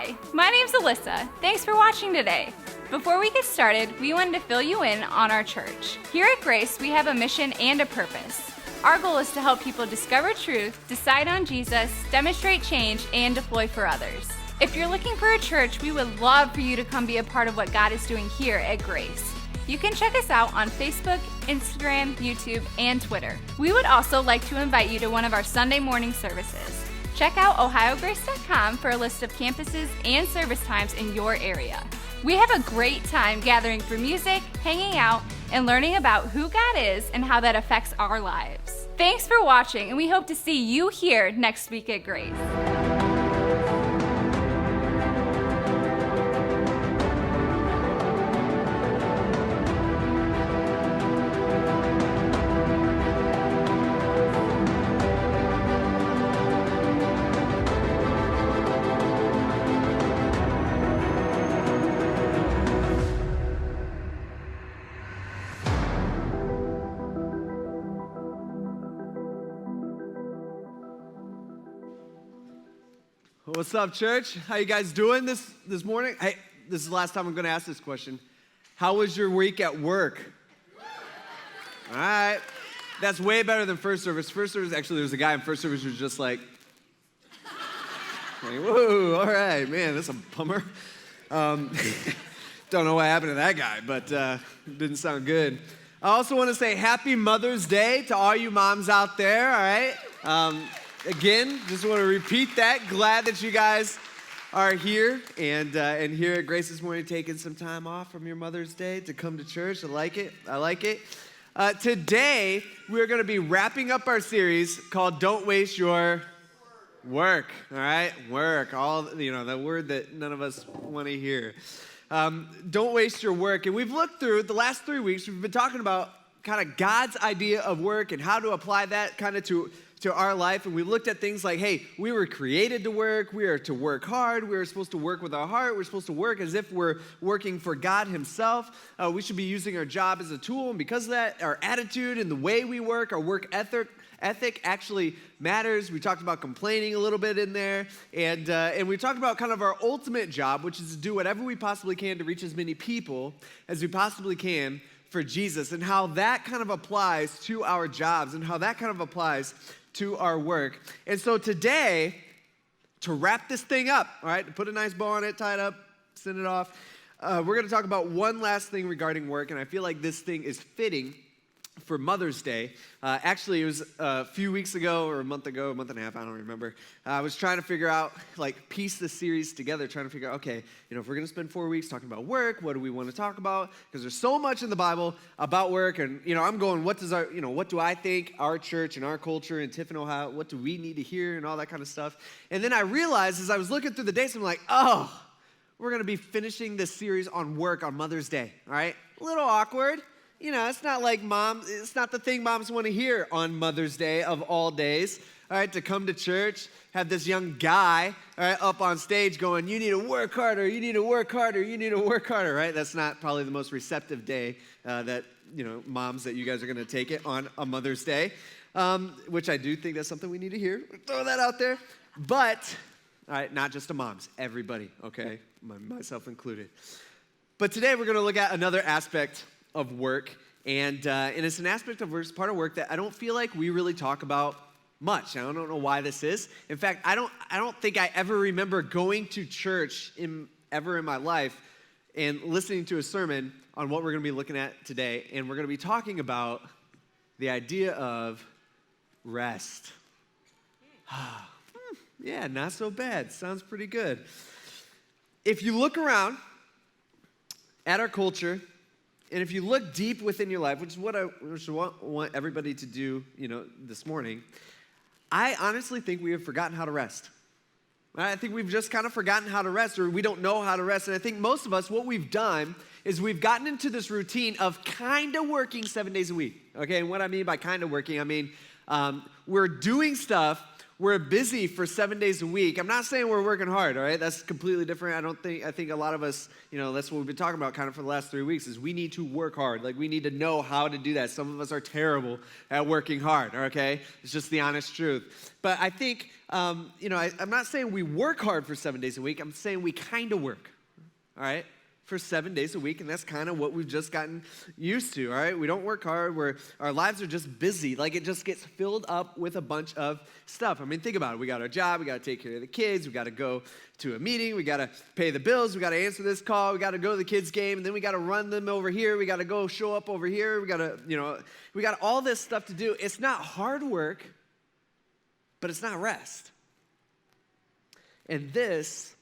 Hi, my name's Alyssa. Thanks for watching today. Before we get started, we wanted to fill you in on our church. Here at Grace, we have a mission and a purpose. Our goal is to help people discover truth, decide on Jesus, demonstrate change, and deploy for others. If you're looking for a church, we would love for you to come be a part of what God is doing here at Grace. You can check us out on Facebook, Instagram, YouTube, and Twitter. We would also like to invite you to one of our Sunday morning services. Check out ohiograce.com for a list of campuses and service times in your area. We have a great time gathering for music, hanging out, and learning about who God is and how that affects our lives. Thanks for watching, and we hope to see you here next week at Grace. What's up, church? How you guys doing this morning? Hey, this is the last time I'm going to ask this question. How was your week at work? All right. That's way better than first service. First service, actually, there was a guy in first service who was just like, whoa, all right, man, that's a bummer. Don't know what happened to that guy, but didn't sound good. I also want to say Happy Mother's Day to all you moms out there, all right? Again, just want to repeat that. Glad that you guys are here and here at Grace this morning, taking some time off from your Mother's Day to come to church. I like it. Today, we're going to be wrapping up our series called Don't Waste Your Work. All right? Work. All, that word that none of us want to hear. Don't waste your work. And we've looked through the last 3 weeks, we've been talking about kind of God's idea of work and how to apply that kind of to our life. And we looked at things like, hey, we were created to work. We are to work hard. We are supposed to work with our heart. We're supposed to work as if we're working for God himself. We should be using our job as a tool. And because of that, our attitude and the way we work, our work ethic actually matters. We talked about complaining a little bit in there. And we talked about kind of our ultimate job, which is to do whatever we possibly can to reach as many people as we possibly can for Jesus, and how that kind of applies to our jobs and how that kind of applies to our work. And so today, to wrap this thing up, all right, to put a nice bow on it, tie it up, send it off, we're going to talk about one last thing regarding work, and I feel like this thing is fitting for Mother's Day. Actually, it was a few weeks ago or a month and a half, I don't remember. I was trying to figure out, piece this series together, trying to figure out, okay, if we're going to spend 4 weeks talking about work, what do we want to talk about? Because there's so much in the Bible about work, and, I'm going, what do I think our church and our culture in Tiffin, Ohio, what do we need to hear and all that kind of stuff? And then I realized as I was looking through the dates, I'm like, we're going to be finishing this series on work on Mother's Day, all right? A little awkward. It's not like it's not the thing moms want to hear on Mother's Day of all days, all right, to come to church, have this young guy, all right, up on stage going, you need to work harder, you need to work harder, you need to work harder, right? That's not probably the most receptive day that, moms, that you guys are going to take it on a Mother's Day, which I do think that's something we need to hear. Throw that out there. But, all right, not just the moms, everybody, okay, myself included. But today we're going to look at another aspect of work, and it's an aspect of work, it's part of work that I don't feel like we really talk about much. I don't know why this is. In fact, I don't think I ever remember going to church ever in my life and listening to a sermon on what we're going to be looking at today, and we're going to be talking about the idea of rest. Yeah, not so bad. Sounds pretty good. If you look around at our culture, and if you look deep within your life, which is what I want everybody to do, this morning, I honestly think we have forgotten how to rest. I think we've just kind of forgotten how to rest, or we don't know how to rest. And I think most of us, what we've done is we've gotten into this routine of kind of working 7 days a week. Okay, and what I mean by kind of working, I mean we're doing stuff we're busy for 7 days a week. I'm not saying we're working hard, all right? That's completely different. I think a lot of us, that's what we've been talking about kind of for the last 3 weeks is we need to work hard. Like we need to know how to do that. Some of us are terrible at working hard, okay? It's just the honest truth. But I think, I'm not saying we work hard for 7 days a week. I'm saying we kind of work, all right? For 7 days a week, and that's kind of what we've just gotten used to, all right? We don't work hard, our lives are just busy. Like it just gets filled up with a bunch of stuff. I mean, think about it. We got our job, we got to take care of the kids, we got to go to a meeting, we got to pay the bills, we got to answer this call, we got to go to the kids' game, and then we got to run them over here, we got to go show up over here, we got to, we got all this stuff to do. It's not hard work, but it's not rest. And this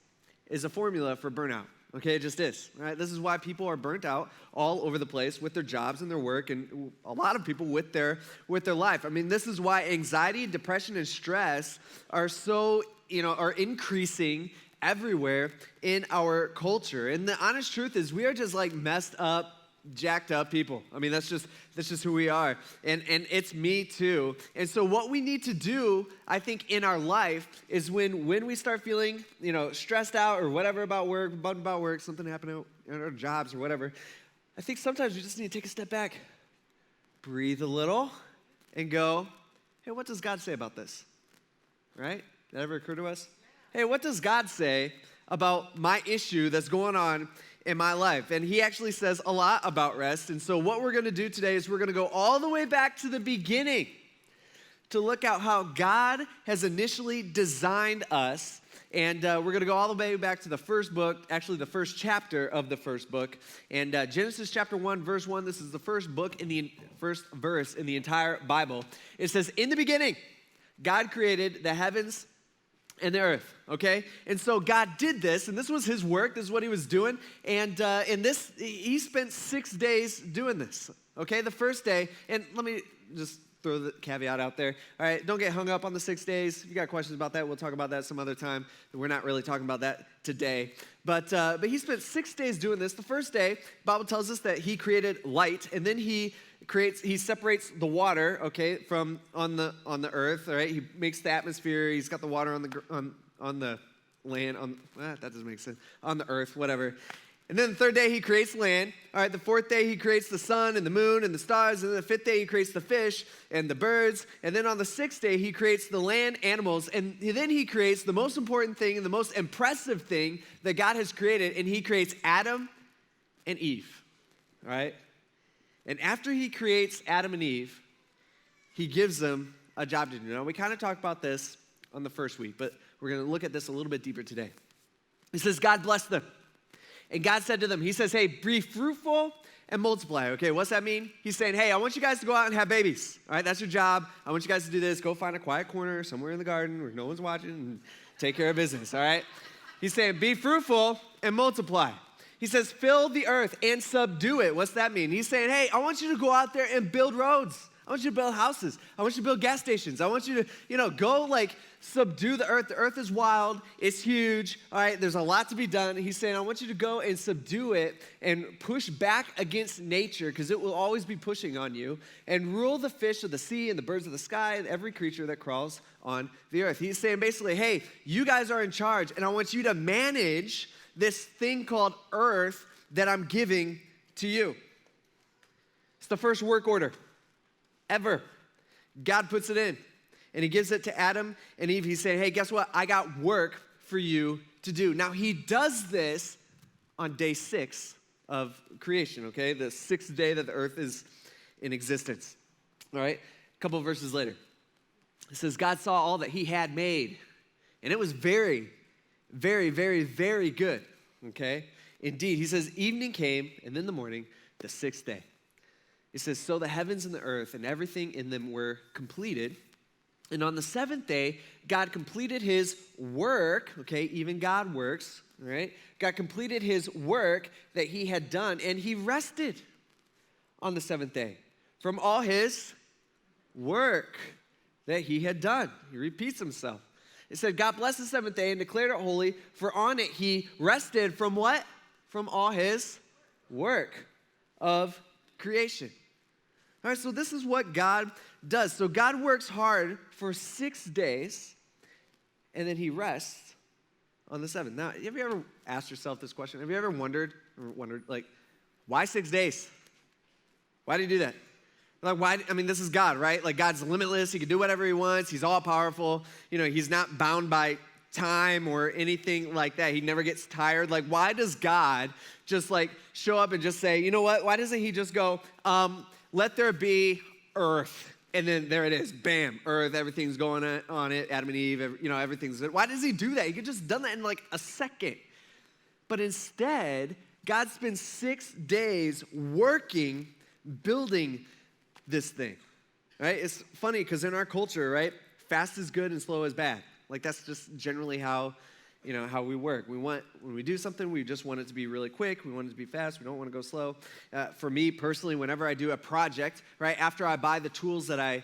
is a formula for burnout. Okay, it just is. All right? This is why people are burnt out all over the place with their jobs and their work, and a lot of people with their life. I mean, this is why anxiety, depression, and stress are so, are increasing everywhere in our culture. And the honest truth is we are just like messed up, jacked up people. I mean, that's just who we are. And it's me too. And so what we need to do, I think, in our life is when we start feeling, stressed out or whatever about work, bummed about work, something happened in our jobs or whatever, I think sometimes we just need to take a step back, breathe a little, and go, hey, what does God say about this? Right? Did that ever occur to us? Hey, what does God say about my issue that's going on in my life? And he actually says a lot about rest. And so what we're going to do today is we're going to go all the way back to the beginning to look at how God has initially designed us. And we're going to go all the way back to the first book, actually the first chapter of the first book. And Genesis chapter 1, verse 1, this is the first verse in the entire Bible. It says, in the beginning, God created the heavens and the earth, okay? And so God did this, and this was his work. This is what he was doing. And he spent 6 days doing this, okay? The first day, and let me just throw the caveat out there. All right, don't get hung up on the 6 days. If you got questions about that, we'll talk about that some other time. We're not really talking about that today. But he spent 6 days doing this. The first day, the Bible tells us that he created light, and then he separates the water, okay, from on the earth, all right? He makes the atmosphere. He's got the water on the land, that doesn't make sense, on the earth, whatever. And then the third day, he creates land. All right, the fourth day, he creates the sun and the moon and the stars. And then the fifth day, he creates the fish and the birds. And then on the sixth day, he creates the land animals. And then he creates the most important thing and the most impressive thing that God has created. And he creates Adam and Eve, all right? And after he creates Adam and Eve, he gives them a job to do. Now, we kind of talked about this on the first week, but we're going to look at this a little bit deeper today. It says, God blessed them. And God said to them, he says, hey, be fruitful and multiply. Okay, what's that mean? He's saying, hey, I want you guys to go out and have babies. All right, that's your job. I want you guys to do this. Go find a quiet corner somewhere in the garden where no one's watching and take care of business, all right? He's saying, be fruitful and multiply. He says, fill the earth and subdue it. What's that mean? He's saying, hey, I want you to go out there and build roads. I want you to build houses. I want you to build gas stations. I want you to, go subdue the earth. The earth is wild. It's huge. All right, there's a lot to be done. He's saying, I want you to go and subdue it and push back against nature because it will always be pushing on you and rule the fish of the sea and the birds of the sky and every creature that crawls on the earth. He's saying basically, hey, you guys are in charge and I want you to manage this thing called earth that I'm giving to you. It's the first work order ever. God puts it in, and he gives it to Adam and Eve. He's saying, hey, guess what? I got work for you to do. Now, he does this on day 6 of creation, okay? The 6th day that the earth is in existence, all right? A couple of verses later, it says, God saw all that he had made, and it was very, very, very, very good, okay? Indeed, he says, evening came, and then the morning, the 6th day. It says, so the heavens and the earth and everything in them were completed. And on the 7th day, God completed his work, okay, even God works, right? God completed his work that he had done, and he rested on the 7th day from all his work that he had done. He repeats himself. It said, God blessed the 7th day and declared it holy, for on it he rested from what? From all his work of creation. All right, so this is what God does. So God works hard for 6 days, and then he rests on the seventh. Now, have you ever asked yourself this question? Have you ever wondered, like, why 6 days? Why did he do that? Like, why? I mean, this is God, right? Like, God's limitless. He can do whatever he wants. He's all powerful. He's not bound by time or anything like that. He never gets tired. Like, why does God just like show up and just say, you know what? Why doesn't he just go, let there be earth? And then there it is, bam, earth, everything's going on it, Adam and Eve, everything's good. Why does he do that? He could just done that in like a second. But instead, God spends 6 days working, building this thing, right? It's funny because in our culture, right, fast is good and slow is bad. Like that's just generally how we work. When we do something, we just want it to be really quick. We want it to be fast. We don't want to go slow. For me personally, whenever I do a project, right, after I buy the tools that I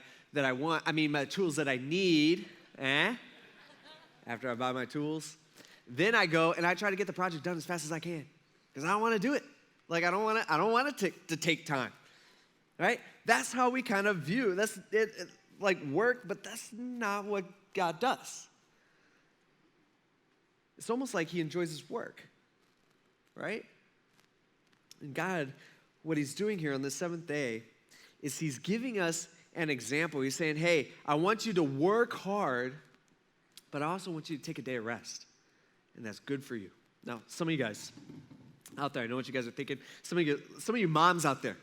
want, my tools that I need, after I buy my tools, then I go and I try to get the project done as fast as I can because I don't want to do it. Like I don't want it to take time, right? That's how we kind of view that's it like work, but that's not what God does. It's almost like he enjoys his work, right? And God, what he's doing here on the seventh day is he's giving us an example. He's saying, hey, I want you to work hard, but I also want you to take a day of rest. And that's good for you. Now, some of you guys out there, I know what you guys are thinking. Some of you moms out there,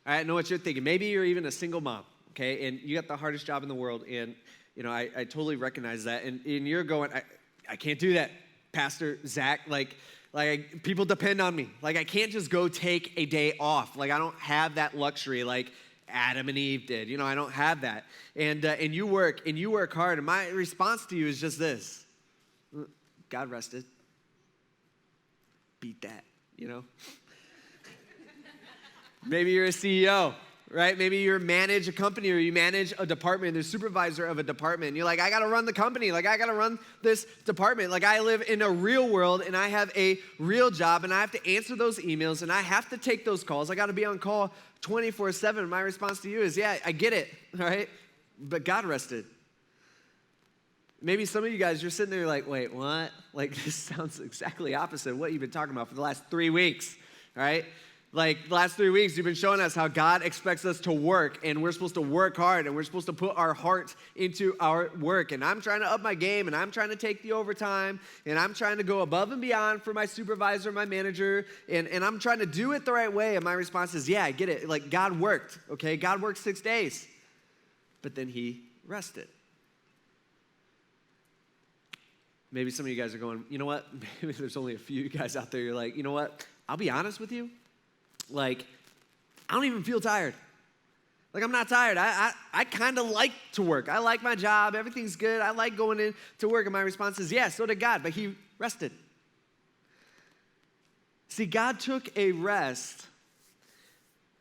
all right, I know what you're thinking. Maybe you're even a single mom, okay? And you got the hardest job in the world, and I totally recognize that. And you're going, I can't do that. Pastor Zach, like people depend on me. Like I can't just go take a day off. Like I don't have that luxury like Adam and Eve did. I don't have that. And you work hard. And my response to you is just this: God rested. Beat that. Maybe you're a CEO. Right? Maybe you manage a company or you manage a department, the supervisor of a department. And you're like, I got to run the company. Like, I got to run this department. Like, I live in a real world and I have a real job and I have to answer those emails and I have to take those calls. I got to be on call 24/7. My response to you is, yeah, I get it, all right? But God rested. Maybe some of you guys, you're sitting there like, wait, what? Like, this sounds exactly opposite of what you've been talking about for the last 3 weeks, all right? Like the last 3 weeks, you've been showing us how God expects us to work, and we're supposed to work hard, and we're supposed to put our heart into our work. And I'm trying to up my game, and I'm trying to take the overtime, and I'm trying to go above and beyond for my supervisor, my manager, and I'm trying to do it the right way. And my response is, yeah, I get it. Like God worked, okay? God worked 6 days, but then he rested. Maybe some of you guys are going, you know what? Maybe there's only a few guys out there. You're like, you know what? I'll be honest with you. Like, I don't even feel tired. Like, I'm not tired. I kind of like to work. I like my job. Everything's good. I like going in to work. And my response is, yeah, so did God, but he rested. See, God took a rest,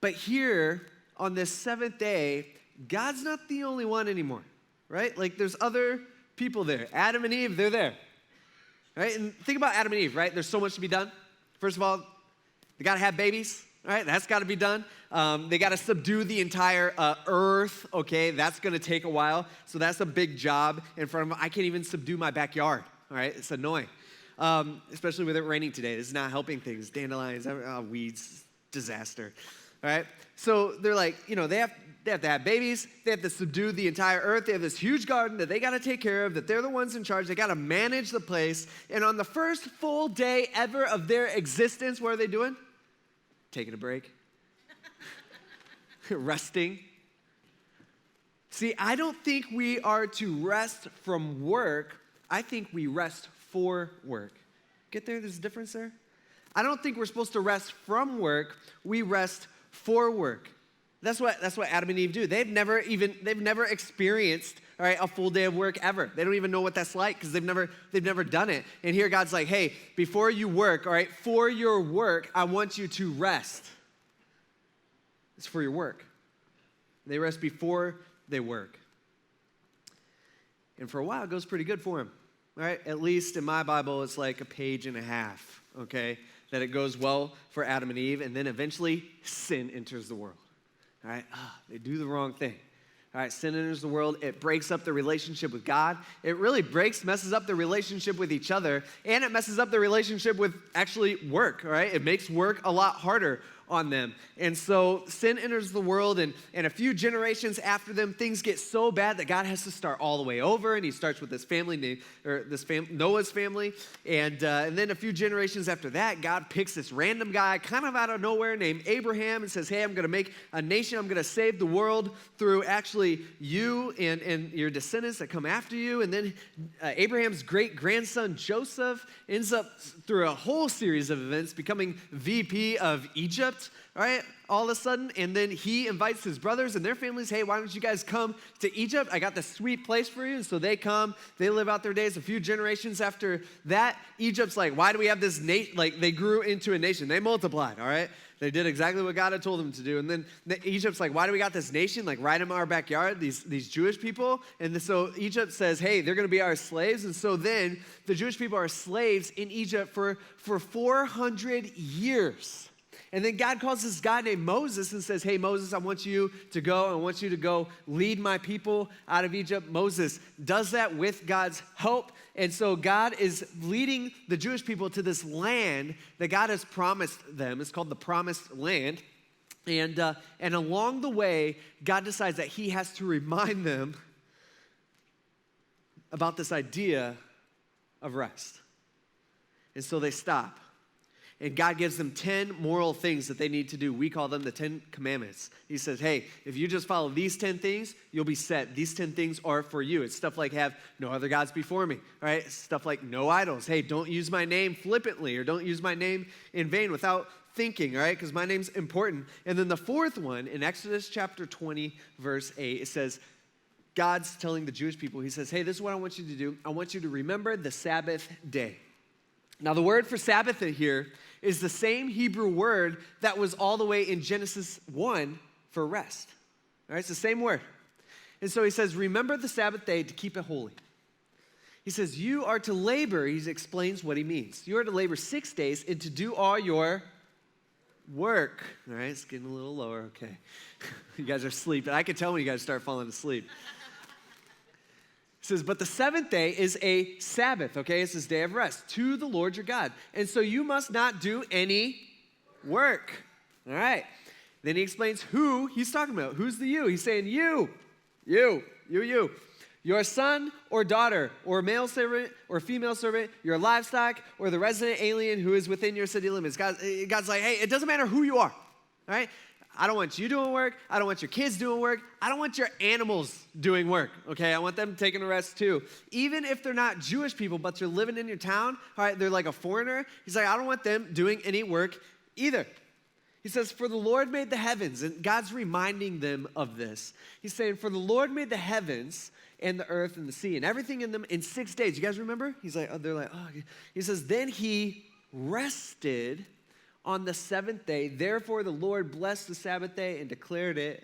but here on this seventh day, God's not the only one anymore, right? Like, there's other people there. Adam and Eve, they're there, right? And think about Adam and Eve, right? There's so much to be done. First of all, they got to have babies. All right, that's got to be done. They got to subdue the entire earth, okay? That's going to take a while. So that's a big job in front of them. I can't even subdue my backyard, all right? It's annoying, especially with it raining today. This is not helping things. Dandelions, weeds, disaster, all right? So they're like, they have to have babies. They have to subdue the entire earth. They have this huge garden that they got to take care of, that they're the ones in charge. They got to manage the place. And on the first full day ever of their existence, what are they doing? Taking a break. Resting. See, I don't think we are to rest from work. I think we rest for work. Get there? There's a difference there? I don't think we're supposed to rest from work. We rest for work. That's what Adam and Eve do. They've never experienced, all right, a full day of work ever. They don't even know what that's like because they've never done it. And here God's like, hey, before you work, all right, for your work, I want you to rest. It's for your work. They rest before they work. And for a while, it goes pretty good for them, all right? At least in my Bible, it's like a page and a half, okay, that it goes well for Adam and Eve. And then eventually, sin enters the world. All right, they do the wrong thing. All right, sin enters the world. It breaks up the relationship with God. It really messes up the relationship with each other, and it messes up the relationship with actually work, all right? It makes work a lot harder on them. And so sin enters the world, and a few generations after them, things get so bad that God has to start all the way over, and he starts with this family named, Noah's family, and then a few generations after that, God picks this random guy kind of out of nowhere named Abraham and says, hey, I'm going to make a nation. I'm going to save the world through actually you and your descendants that come after you. And then Abraham's great-grandson Joseph ends up, through a whole series of events, becoming VP of Egypt, right, all of a sudden. And then he invites his brothers and their families, hey, why don't you guys come to Egypt? I got this sweet place for you. And so they come, they live out their days. A few generations after that, Egypt's like, why do we have this nation? Like, they grew into a nation. They multiplied, all right? They did exactly what God had told them to do. And then Egypt's like, why do we got this nation? Like, right in our backyard, these Jewish people. And so Egypt says, hey, they're going to be our slaves. And so then the Jewish people are slaves in Egypt for 400 years. And then God calls this guy named Moses and says, hey, Moses, I want you to go. I want you to go lead my people out of Egypt. Moses does that with God's help. And so God is leading the Jewish people to this land that God has promised them. It's called the Promised Land. And along the way, God decides that he has to remind them about this idea of rest. And so they stop. And God gives them 10 moral things that they need to do. We call them the 10 commandments. He says, hey, if you just follow these 10 things, you'll be set. These 10 things are for you. It's stuff like have no other gods before me, all right? Stuff like no idols. Hey, don't use my name flippantly, or don't use my name in vain without thinking, all right? Because my name's important. And then the fourth one, in Exodus chapter 20, verse 8, it says, God's telling the Jewish people, he says, hey, this is what I want you to do. I want you to remember the Sabbath day. Now, the word for Sabbath here is the same Hebrew word that was all the way in Genesis 1 for rest. All right, it's the same word. And so he says, remember the Sabbath day to keep it holy. He says, you are to labor, he explains what he means. You are to labor 6 days and to do all your work. All right, it's getting a little lower, okay. You guys are sleeping. I can tell when you guys start falling asleep. It says, but the seventh day is a Sabbath, okay? It's this day of rest to the Lord your God. And so you must not do any work. All right. Then he explains who he's talking about. Who's the you? He's saying you. Your son or daughter or male servant or female servant, your livestock or the resident alien who is within your city limits. God's like, hey, it doesn't matter who you are, all right? I don't want you doing work. I don't want your kids doing work. I don't want your animals doing work, okay? I want them taking a rest too. Even if they're not Jewish people, but they're living in your town, all right, they're like a foreigner. He's like, I don't want them doing any work either. He says, for the Lord made the heavens, and God's reminding them of this. He's saying, for the Lord made the heavens and the earth and the sea and everything in them in 6 days. You guys remember? He's like, they're like, oh. He says, then he rested on the seventh day. Therefore, the Lord blessed the Sabbath day and declared it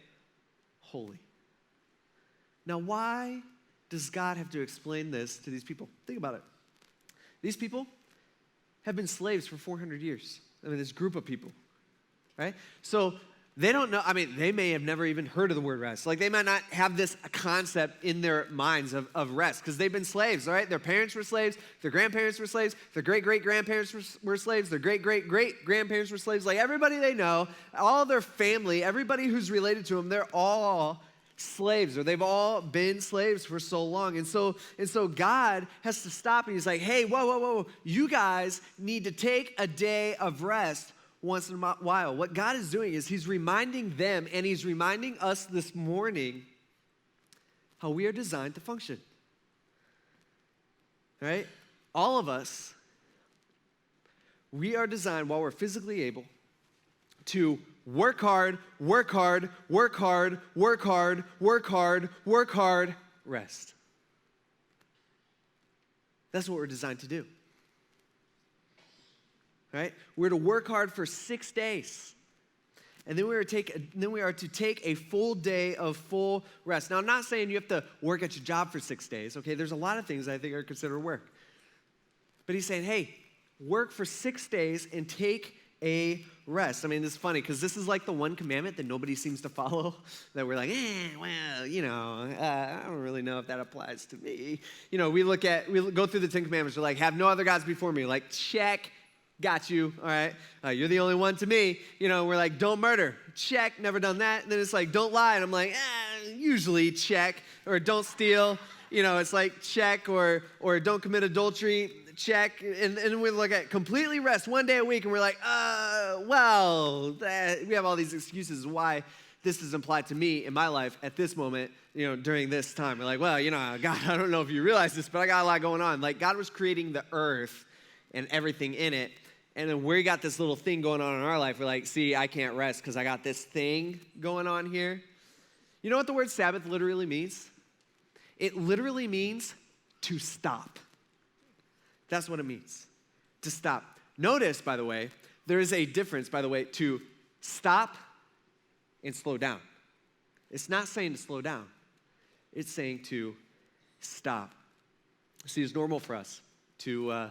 holy. Now, why does God have to explain this to these people? Think about it. These people have been slaves for 400 years. I mean, this group of people, right? So they don't know, I mean, they may have never even heard of the word rest. Like, they might not have this concept in their minds of rest because they've been slaves, all right? Their parents were slaves. Their grandparents were slaves. Their great-great-grandparents were slaves. Their great-great-great-grandparents were slaves. Like, everybody they know, all their family, everybody who's related to them, they're all slaves, or they've all been slaves for so long. And so God has to stop, and he's like, hey, whoa. You guys need to take a day of rest once in a while. What God is doing is he's reminding them, and he's reminding us this morning how we are designed to function. Right? All of us, we are designed while we're physically able to work hard, rest. That's what we're designed to do. Right? We're to work hard for 6 days. And then we are to take a full day of full rest. Now, I'm not saying you have to work at your job for 6 days, okay? There's a lot of things I think are considered work. But he's saying, hey, work for 6 days and take a rest. I mean, it's funny because this is like the one commandment that nobody seems to follow, that we're like, well, I don't really know if that applies to me. We go through the 10 commandments. We're like, have no other gods before me. Like, check, got you, all right? You're the only one to me. We're like, don't murder, check, never done that. And then it's like, don't lie. And I'm like, usually check. Or don't steal, it's like check. Or don't commit adultery, check. And we look at completely rest one day a week, and we're like, we have all these excuses why this is applied to me in my life at this moment, during this time. We're like, well, God, I don't know if you realize this, but I got a lot going on. Like, God was creating the earth and everything in it. And then we got this little thing going on in our life. We're like, see, I can't rest because I got this thing going on here. You know what the word Sabbath literally means? It literally means to stop. That's what it means, to stop. Notice, by the way, there is a difference, to stop and slow down. It's not saying to slow down. It's saying to stop. See, it's normal for us to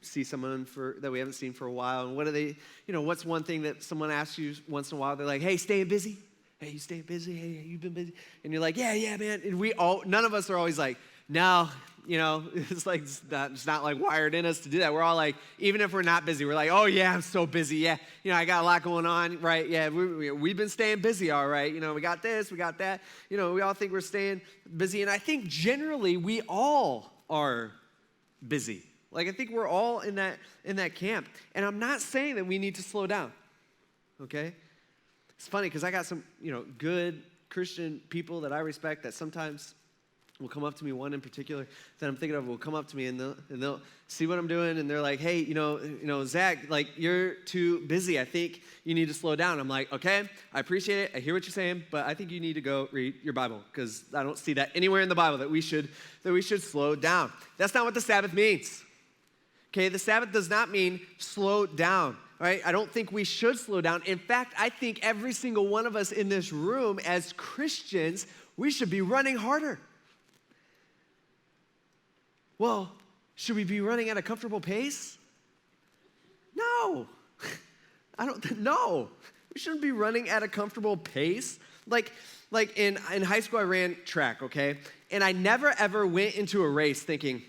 see someone that we haven't seen for a while. And what are they, what's one thing that someone asks you once in a while? They're like, hey, staying busy? Hey, you staying busy? Hey, you been busy? And you're like, yeah, man. And none of us are always like, no, it's like, it's not like wired in us to do that. We're all like, even if we're not busy, we're like, oh yeah, I'm so busy. Yeah, I got a lot going on, right? Yeah, we've been staying busy, all right. We got this, we got that. We all think we're staying busy. And I think generally we all are busy. Like, I think we're all in that camp. And I'm not saying that we need to slow down, okay? It's funny because I got some, good Christian people that I respect that sometimes will come up to me, one in particular that I'm thinking of will come up to me and they'll see what I'm doing and they're like, hey, Zach, like, you're too busy. I think you need to slow down. I'm like, okay, I appreciate it. I hear what you're saying, but I think you need to go read your Bible because I don't see that anywhere in the Bible that we should slow down. That's not what the Sabbath means. Okay, the Sabbath does not mean slow down. All right, I don't think we should slow down. In fact, I think every single one of us in this room as Christians, we should be running harder. Well, should we be running at a comfortable pace? No. No. We shouldn't be running at a comfortable pace. Like in high school, I ran track, okay? And I never, ever went into a race thinking,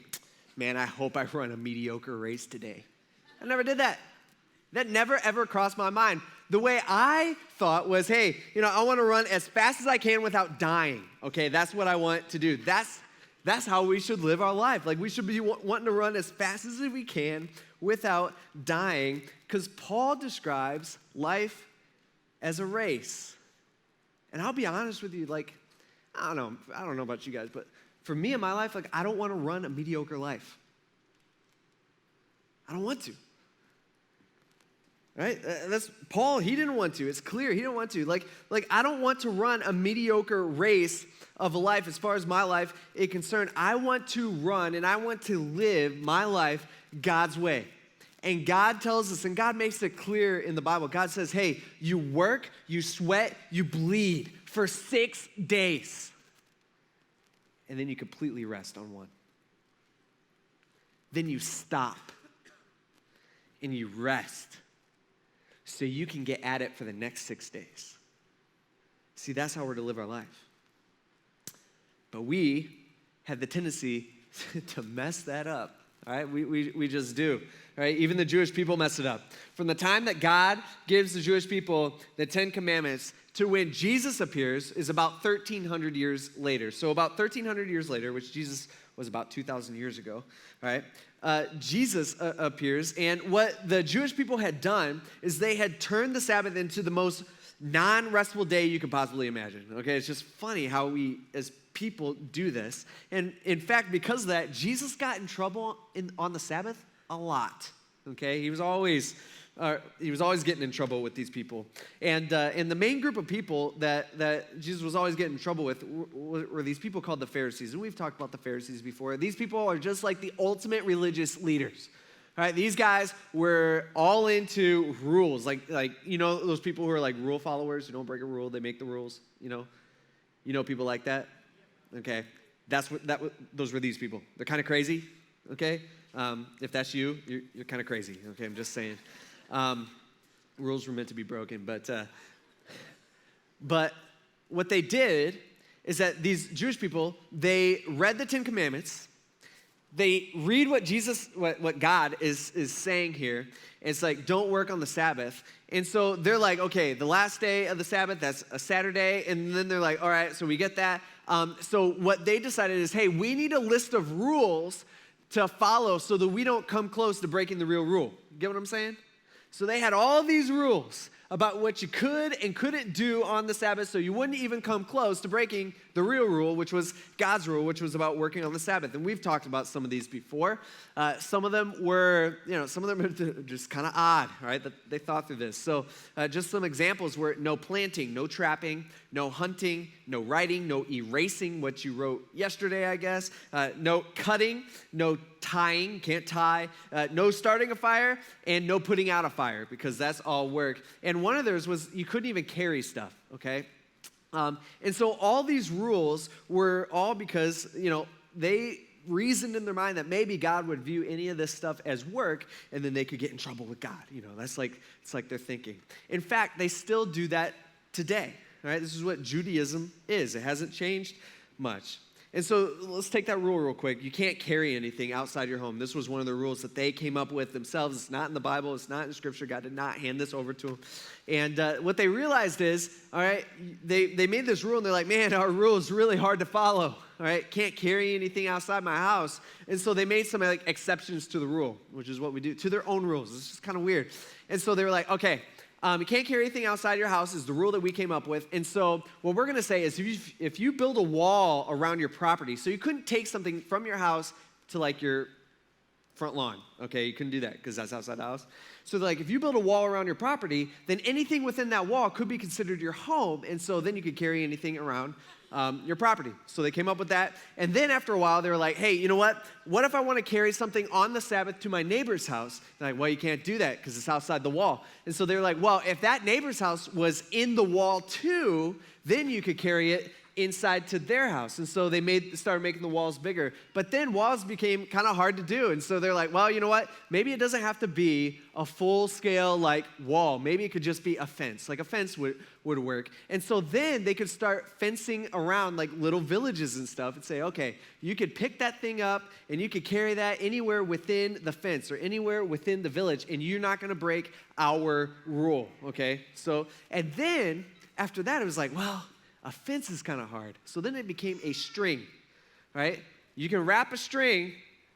man, I hope I run a mediocre race today. I never did that. That never, ever crossed my mind. The way I thought was, hey, I want to run as fast as I can without dying, okay? That's what I want to do. That's how we should live our life. Like, we should be wanting to run as fast as we can without dying, because Paul describes life as a race. And I'll be honest with you, like, I don't know about you guys, but for me in my life, like, I don't want to run a mediocre life. I don't want to. Right? That's Paul, he didn't want to. It's clear he didn't want to. Like I don't want to run a mediocre race of a life as far as my life is concerned. I want to run and I want to live my life God's way. And God tells us, and God makes it clear in the Bible. God says, hey, you work, you sweat, you bleed for 6 days. And then you completely rest on one. Then you stop and you rest so you can get at it for the next 6 days. See, that's how we're to live our life. But we have the tendency to mess that up, all right? We just do, all right? Even the Jewish people mess it up. From the time that God gives the Jewish people the 10 Commandments to when Jesus appears is about 1,300 years later. So about 1,300 years later, which Jesus was about 2,000 years ago, all right? Jesus appears, and what the Jewish people had done is they had turned the Sabbath into the most non-restful day you could possibly imagine, okay? It's just funny how we, as people, do this. And in fact, because of that, Jesus got in trouble on the Sabbath a lot, okay? He was always getting in trouble with these people. And the main group of people that Jesus was always getting in trouble with were these people called the Pharisees. And we've talked about the Pharisees before. These people are just like the ultimate religious leaders. All right, these guys were all into rules. Like those people who are like rule followers, who don't break a rule, they make the rules, You know people like that? Okay. Those were these people. They're kind of crazy, okay? If that's you, you're kind of crazy, okay? I'm just saying. Rules were meant to be broken, but what they did is that these Jewish people, they read the Ten Commandments, they read what God is saying here. It's like, don't work on the Sabbath. And so they're like, okay, the last day of the Sabbath, that's a Saturday. And then they're like, all right, so we get that. So what they decided is, hey, we need a list of rules to follow so that we don't come close to breaking the real rule. Get what I'm saying? So they had all these rules about what you could and couldn't do on the Sabbath, so you wouldn't even come close to breaking the real rule, which was God's rule, which was about working on the Sabbath. And we've talked about some of these before. Some of them were just kind of odd, right? That they thought through this. So just some examples were no planting, no trapping, no hunting, no writing, no erasing what you wrote yesterday, I guess, no cutting, no tying, can't tie, no starting a fire, and no putting out a fire, because that's all work. And one of theirs was you couldn't even carry stuff, okay? And so all these rules were all because, they reasoned in their mind that maybe God would view any of this stuff as work, and then they could get in trouble with God. It's like they're thinking. In fact, they still do that today, right? This is what Judaism is. It hasn't changed much. And so let's take that rule real quick. You can't carry anything outside your home. This was one of the rules that they came up with themselves. It's not in the Bible. It's not in Scripture. God did not hand this over to them. And what they realized is, all right, they made this rule, and they're like, man, our rule is really hard to follow. All right, can't carry anything outside my house. And so they made some exceptions to the rule, which is what we do, to their own rules. It's just kind of weird. And so they were like, okay, you can't carry anything outside your house is the rule that we came up with. And so what we're going to say is if you build a wall around your property, so you couldn't take something from your house to your front lawn, okay? You couldn't do that because that's outside the house. So if you build a wall around your property, then anything within that wall could be considered your home. And so then you could carry anything around your property. So they came up with that. And then after a while, they were like, hey, you know what? What if I want to carry something on the Sabbath to my neighbor's house? They're like, well, you can't do that because it's outside the wall. And so they were like, well, if that neighbor's house was in the wall too, then you could carry it inside to their house. And so they started making the walls bigger. But then walls became kind of hard to do. And so they're like, well, you know what? Maybe it doesn't have to be a full-scale wall. Maybe it could just be a fence. A fence would work. And so then they could start fencing around little villages and stuff and say, okay, you could pick that thing up and you could carry that anywhere within the fence or anywhere within the village, and you're not going to break our rule, okay? So, and then after that, it was like, well, a fence is kind of hard. So then it became a string, right? You can wrap a string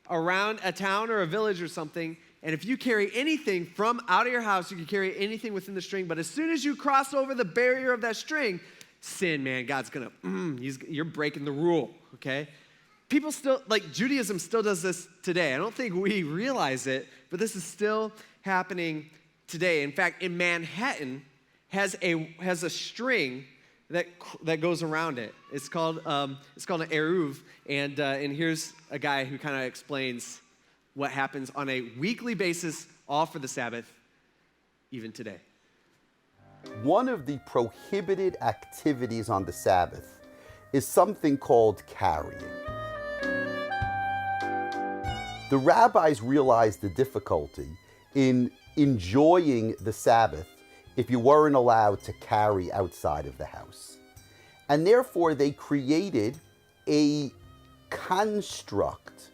around a town or a village or something, and if you carry anything from out of your house, you can carry anything within the string. But as soon as you cross over the barrier of that string, sin, man, God's gonna, you're breaking the rule, okay? People still, Judaism still does this today. I don't think we realize it, but this is still happening today. In fact, in Manhattan, has a string that goes around it. It's called an eruv, and here's a guy who kind of explains what happens on a weekly basis, all for the Sabbath, even today. One of the prohibited activities on the Sabbath is something called carrying. The rabbis realized the difficulty in enjoying the Sabbath if you weren't allowed to carry outside of the house. And therefore they created a construct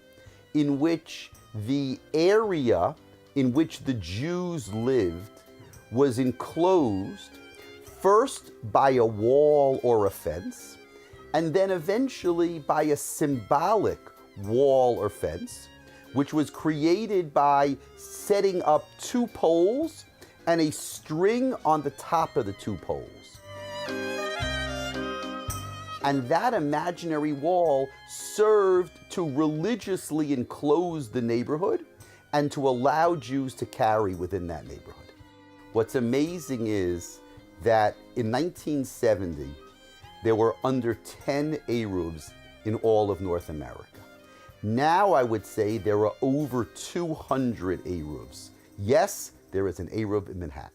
in which the area in which the Jews lived was enclosed first by a wall or a fence, and then eventually by a symbolic wall or fence, which was created by setting up two poles and a string on the top of the two poles. And that imaginary wall served to religiously enclose the neighborhood and to allow Jews to carry within that neighborhood. What's amazing is that in 1970, there were under 10 Eruvs in all of North America. Now I would say there are over 200 Eruvs. Yes, there is an Eruv in Manhattan.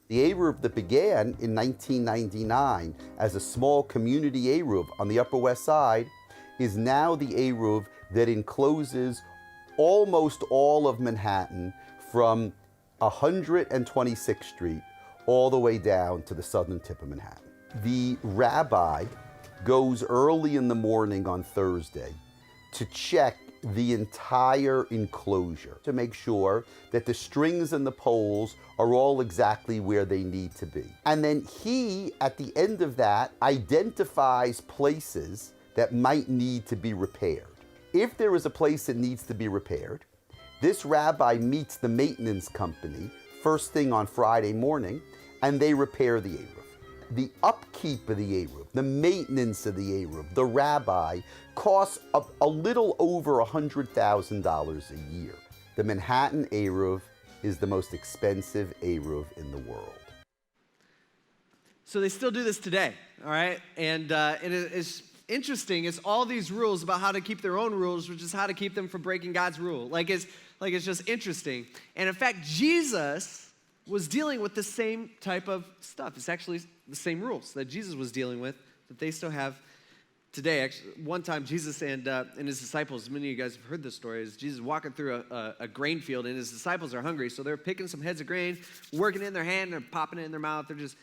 The Eruv that began in 1999 as a small community Eruv on the Upper West Side is now the Eruv that encloses almost all of Manhattan from 126th Street all the way down to the southern tip of Manhattan. The rabbi goes early in the morning on Thursday to check the entire enclosure to make sure that the strings and the poles are all exactly where they need to be. And then he, at the end of that, identifies places that might need to be repaired. If there is a place that needs to be repaired, this rabbi meets the maintenance company first thing on Friday morning, and they repair the Eruv. The upkeep of the Eruv, the maintenance of the Eruv, the rabbi, costs a little over $100,000 a year. The Manhattan Eruv is the most expensive Eruv in the world. So they still do this today, all right? And it's interesting. It's all these rules about how to keep their own rules, which is how to keep them from breaking God's rule. It's just interesting. And in fact, Jesus was dealing with the same type of stuff. It's actually the same rules that Jesus was dealing with that they still have today. Actually, one time Jesus and his disciples, many of you guys have heard this story, is Jesus walking through a grain field, and his disciples are hungry, so they're picking some heads of grain, working it in their hand, and popping it in their mouth. They're just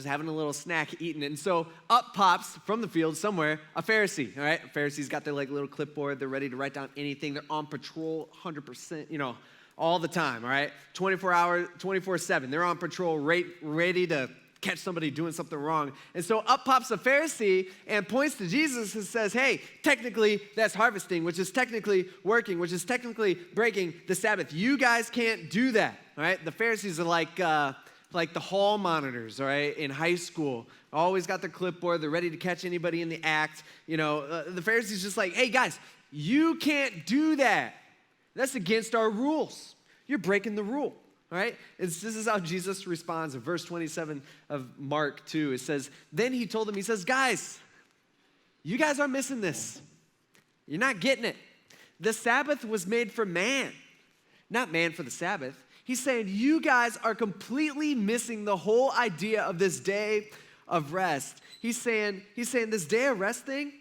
having a little snack, eating it. And so up pops from the field somewhere a Pharisee, all right? A Pharisee's got their little clipboard. They're ready to write down anything. They're on patrol 100%, all the time, all right? 24/7. They're on patrol, ready to catch somebody doing something wrong. And so up pops a Pharisee and points to Jesus and says, hey, technically that's harvesting, which is technically working, which is technically breaking the Sabbath. You guys can't do that, all right? The Pharisees are like the hall monitors, all right, in high school. Always got their clipboard. They're ready to catch anybody in the act. The Pharisees just like, hey, guys, you can't do that. That's against our rules. You're breaking the rule. All right? This is how Jesus responds in verse 27 of Mark 2. It says, then he told them, he says, guys, you guys are missing this. You're not getting it. The Sabbath was made for man, not man for the Sabbath. He's saying you guys are completely missing the whole idea of this day of rest. He's saying this day of rest thing,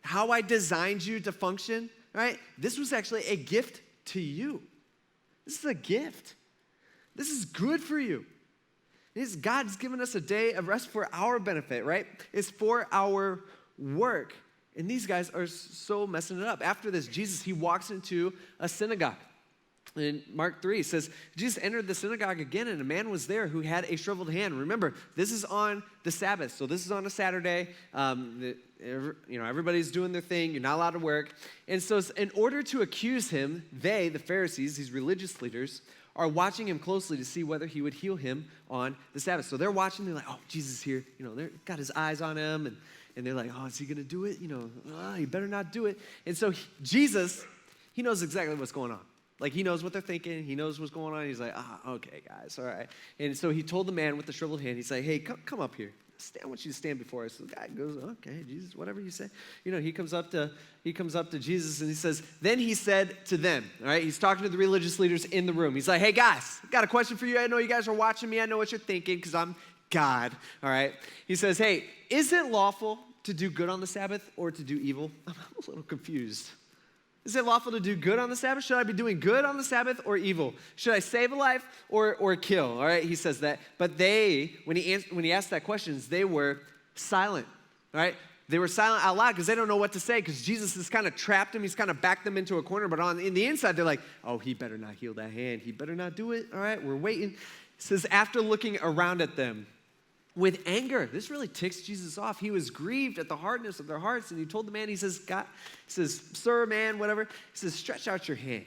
how I designed you to function, right? This was actually a gift to you. This is a gift. This is good for you. God's given us a day of rest for our benefit, right? It's for our work. And these guys are so messing it up. After this, Jesus, he walks into a synagogue. In Mark 3, it says, Jesus entered the synagogue again, and a man was there who had a shriveled hand. Remember, this is on the Sabbath, so this is on a Saturday. Everybody's doing their thing. You're not allowed to work. And so in order to accuse him, they, the Pharisees, these religious leaders, are watching him closely to see whether he would heal him on the Sabbath. So they're watching, they're like, oh, Jesus is here. They've got his eyes on him, and they're like, oh, is he going to do it? He better not do it. And so Jesus, he knows exactly what's going on. He knows what they're thinking. He knows what's going on. He's like, okay, guys, all right. And so he told the man with the shriveled hand, he's like, hey, come up here. I want you to stand before us. So the guy goes, okay, Jesus, whatever you say. He comes up to Jesus and he says, then he said to them, all right, he's talking to the religious leaders in the room. He's like, hey, guys, got a question for you. I know you guys are watching me. I know what you're thinking because I'm God, all right. He says, hey, is it lawful to do good on the Sabbath or to do evil? I'm a little confused. Is it lawful to do good on the Sabbath? Should I be doing good on the Sabbath or evil? Should I save a life or kill? All right, he says that. But they, when he asked that question, they were silent, all right? They were silent out loud because they don't know what to say because Jesus has kind of trapped them. He's kind of backed them into a corner. But in the inside, they're like, oh, he better not heal that hand. He better not do it. All right, we're waiting. It says, after looking around at them, with anger. This really ticks Jesus off. He was grieved at the hardness of their hearts, and he told the man, he says, sir, man, whatever. He says, stretch out your hand.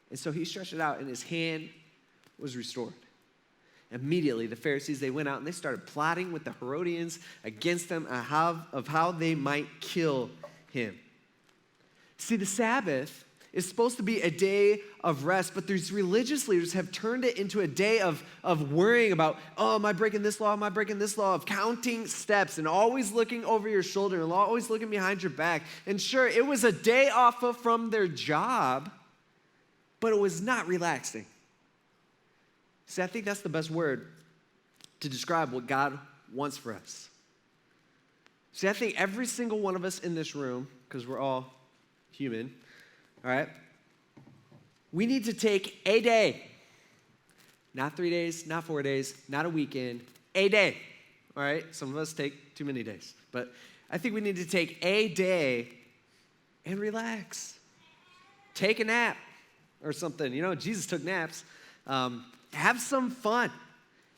And so he stretched it out, and his hand was restored. Immediately, the Pharisees, they went out, and they started plotting with the Herodians against them of how they might kill him. See, the Sabbath is supposed to be a day of rest, but these religious leaders have turned it into a day of worrying about, oh, am I breaking this law? Am I breaking this law? Of counting steps and always looking over your shoulder and always looking behind your back. And sure, it was a day off from their job, but it was not relaxing. See, I think that's the best word to describe what God wants for us. See, I think every single one of us in this room, because we're all human, all right? We need to take a day, Not 3 days, not 4 days, not a weekend, a day. All right? Some of us take too many days. But I think we need to take a day and relax. Take a nap or something. You know, Jesus took naps. Have some fun.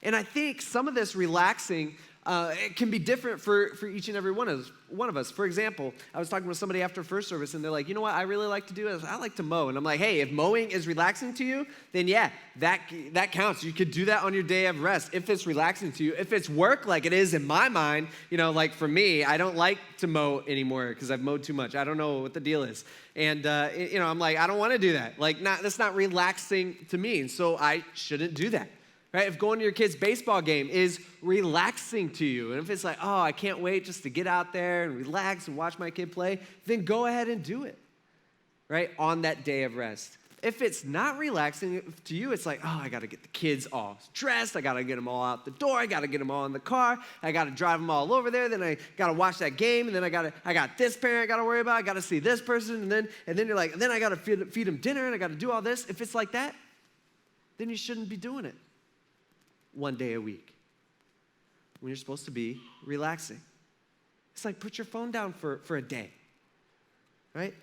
And I think some of this relaxing it can be different for each and every one of us. For example, I was talking with somebody after first service, and they're like, you know what I really like to do is I like to mow. And I'm like, hey, if mowing is relaxing to you, then yeah, that counts. You could do that on your day of rest if it's relaxing to you. If it's work like it is in my mind, you know, like for me, I don't like to mow anymore because I've mowed too much. I don't know what the deal is. And, you know, I'm like, I don't want to do that. Like, that's not relaxing to me, and so I shouldn't do that. Right? If going to your kid's baseball game is relaxing to you, and if it's like, oh, I can't wait just to get out there and relax and watch my kid play, then go ahead and do it, right, on that day of rest. If it's not relaxing to you, it's like, oh, I got to get the kids all dressed. I got to get them all out the door. I got to get them all in the car. I got to drive them all over there. Then I got to watch that game. And then I got this parent I got to worry about. I got to see this person. And then you're like, then I got to feed them dinner and I got to do all this. If it's like that, then you shouldn't be doing it one day a week when you're supposed to be relaxing. It's like put your phone down for a day, right?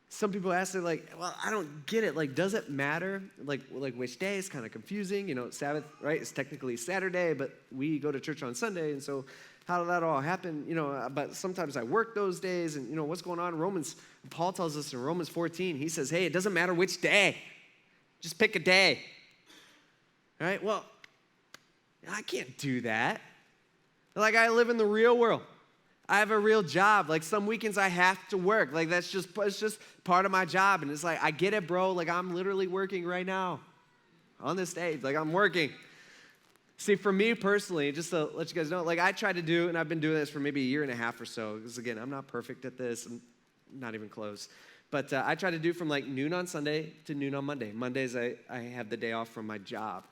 Some people ask, they're like, well, I don't get it. Like, does it matter? Like which day? It's kind of confusing. You know, Sabbath, right? It's technically Saturday, but we go to church on Sunday, and so how did that all happen? You know, but sometimes I work those days, and you know, what's going on? Paul tells us in Romans 14, he says, hey, it doesn't matter which day. Just pick a day, right? Well, I can't do that. Like, I live in the real world. I have a real job. Like, some weekends I have to work. Like, it's just part of my job. And it's like, I get it, bro. Like, I'm literally working right now on this stage. Like, I'm working. See, for me personally, just to let you guys know, like, I try to do, and I've been doing this for maybe a year and a half or so. Because, again, I'm not perfect at this. I'm not even close. But I try to do from, like, noon on Sunday to noon on Monday. Mondays, I have the day off from my job,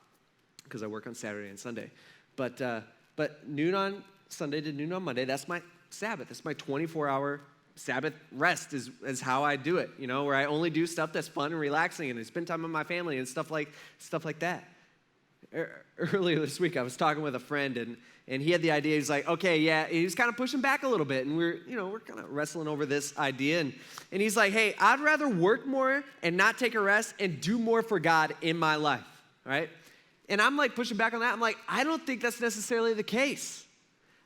because I work on Saturday and Sunday. But noon on Sunday to noon on Monday, that's my Sabbath. That's my 24-hour Sabbath rest is how I do it, you know, where I only do stuff that's fun and relaxing and I spend time with my family and stuff like that. Earlier this week, I was talking with a friend, and he had the idea. He's like, okay, yeah, he was kind of pushing back a little bit, and we're kind of wrestling over this idea, and he's like, hey, I'd rather work more and not take a rest and do more for God in my life, right? And I'm like pushing back on that. I'm like, I don't think that's necessarily the case.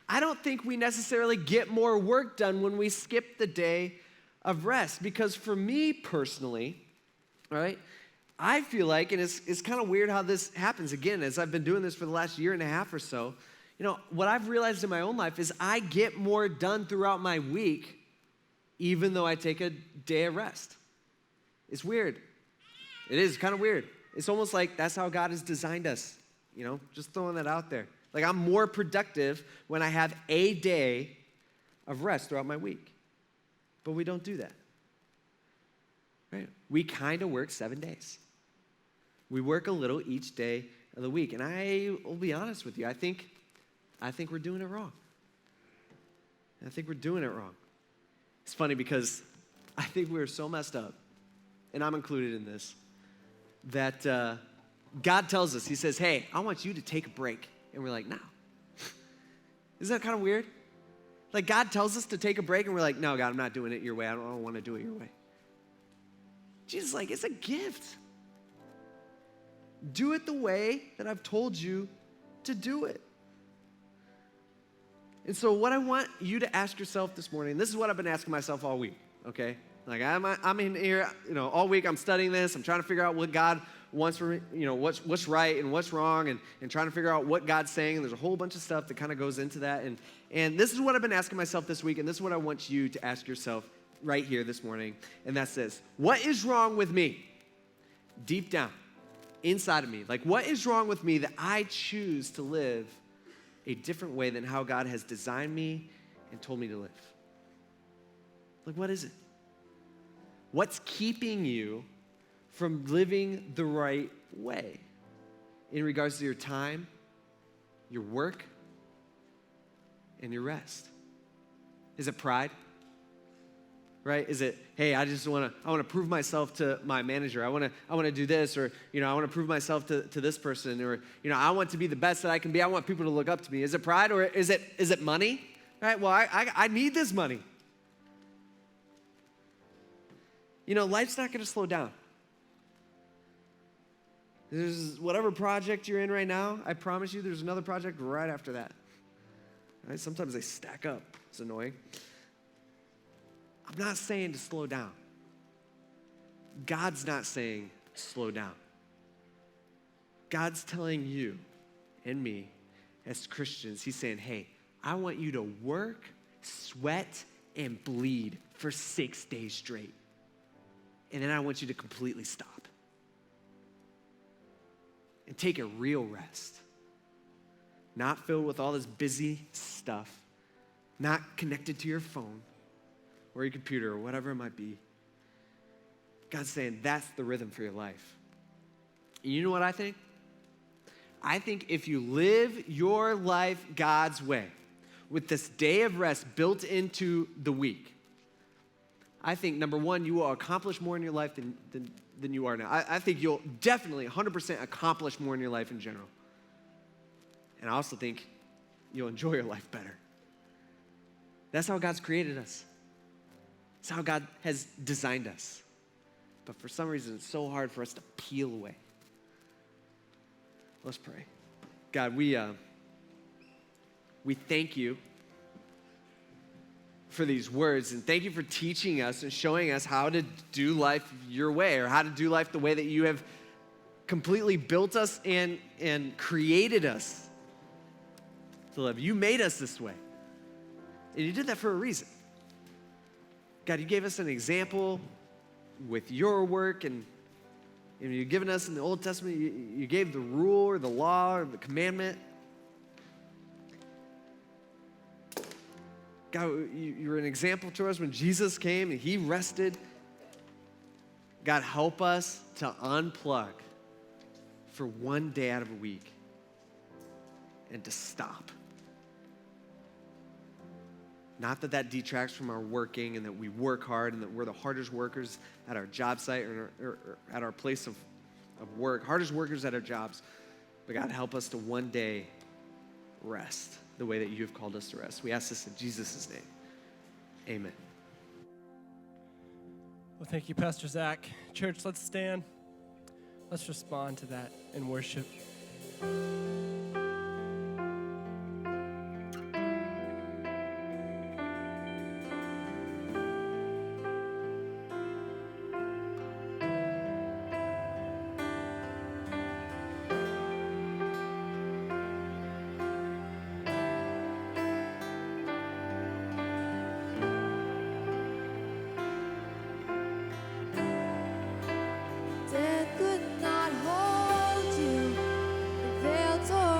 I don't think we necessarily get more work done when we skip the day of rest. Because for me personally, right, I feel like, and it's kind of weird how this happens, again, as I've been doing this for the last year and a half or so, you know, what I've realized in my own life is I get more done throughout my week even though I take a day of rest. It's weird. It is kind of weird. It's almost like that's how God has designed us, you know, just throwing that out there. Like, I'm more productive when I have a day of rest throughout my week. But we don't do that, right? We kind of work 7 days. We work a little each day of the week. And I will be honest with you, I think we're doing it wrong. I think we're doing it wrong. It's funny because I think we're so messed up, and I'm included in this, that God tells us, he says, hey, I want you to take a break. And we're like, no. Isn't that kind of weird? Like, God tells us to take a break, and we're like, no, God, I'm not doing it your way. I don't want to do it your way. Jesus is like, it's a gift. Do it the way that I've told you to do it. And so what I want you to ask yourself this morning, this is what I've been asking myself all week, okay? Like, I'm in here, you know, all week I'm studying this. I'm trying to figure out what God wants for me, you know, what's right and what's wrong, and trying to figure out what God's saying. And there's a whole bunch of stuff that kind of goes into that. And this is what I've been asking myself this week, and this is what I want you to ask yourself right here this morning. And that's this. What is wrong with me? Deep down, inside of me. Like, what is wrong with me that I choose to live a different way than how God has designed me and told me to live? Like, what is it? What's keeping you from living the right way in regards to your time, your work, and your rest? Is it pride? right? Is it, hey, I want to prove myself to my manager. I want to do this, or, I want to prove myself to this person, or, I want to be the best that I can be. I want people to look up to me. Is it pride, or is it money? Right? Well, I need this money. Life's not going to slow down. There's whatever project you're in right now, I promise you there's another project right after that. Right? Sometimes they stack up. It's annoying. I'm not saying to slow down. God's not saying slow down. God's telling you and me as Christians, he's saying, hey, I want you to work, sweat, and bleed for 6 days straight. And then I want you to completely stop. And take a real rest. Not filled with all this busy stuff. Not connected to your phone or your computer or whatever it might be. God's saying that's the rhythm for your life. And you know what I think? I think if you live your life God's way, with this day of rest built into the week, I think, number one, you will accomplish more in your life than you are now. I think you'll definitely 100% accomplish more in your life in general. And I also think you'll enjoy your life better. That's how God's created us. That's how God has designed us. But for some reason, it's so hard for us to peel away. Let's pray. God, we thank you for these words, and thank you for teaching us and showing us how to do life your way, or how to do life the way that you have completely built us and created us to live. You made us this way, and you did that for a reason. God, you gave us an example with your work, and you've given us in the Old Testament, you gave the rule or the law or the commandment. God, you're an example to us when Jesus came and he rested. God, help us to unplug for one day out of a week and to stop. Not that that detracts from our working and that we work hard and that we're the hardest workers at our job site or at our place of work, hardest workers at our jobs. But God, help us to one day rest the way that you have called us to rest. We ask this in Jesus' name. Amen. Well, thank you, Pastor Zach. Church, let's stand. Let's respond to that in worship. Death could not hold you, the veil tore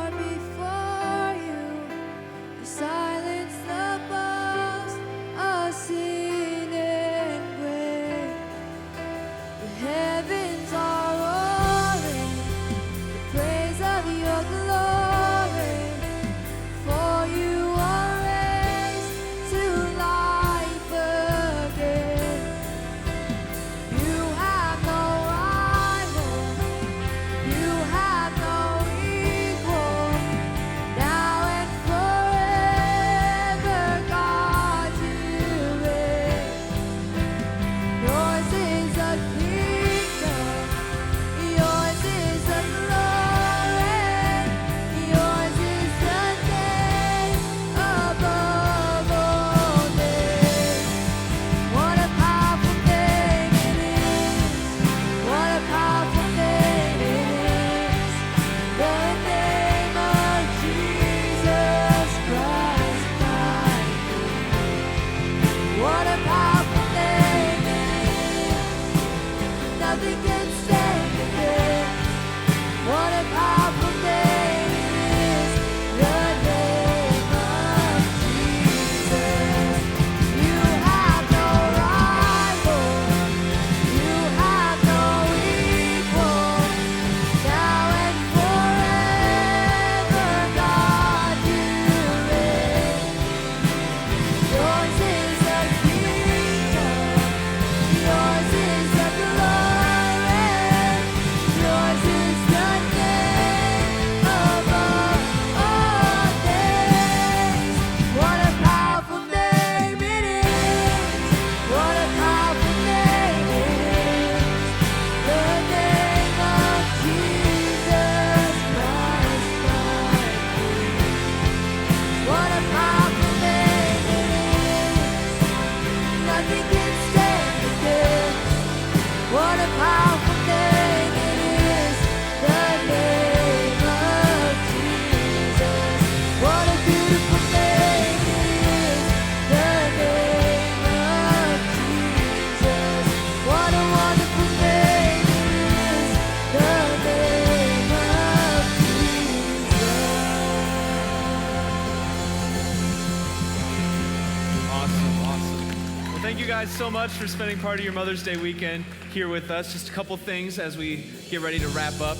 thank you guys so much for spending part of your Mother's Day weekend here with us. Just a couple things as we get ready to wrap up.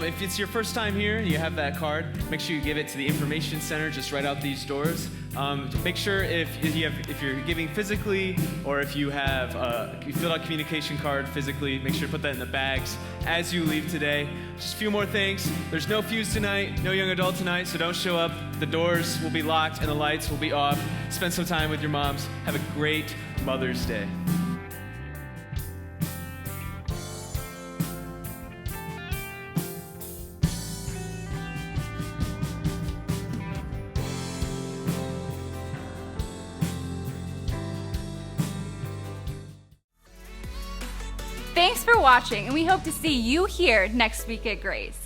If it's your first time here and you have that card, make sure you give it to the information center just right out these doors. Make sure if you're giving physically or if you have you filled out a communication card physically, make sure to put that in the bags as you leave today. Just a few more things. There's no fuse tonight, no young adult tonight, so don't show up. The doors will be locked and the lights will be off. Spend some time with your moms. Have a great Mother's Day. Thanks for watching, and we hope to see you here next week at Grace.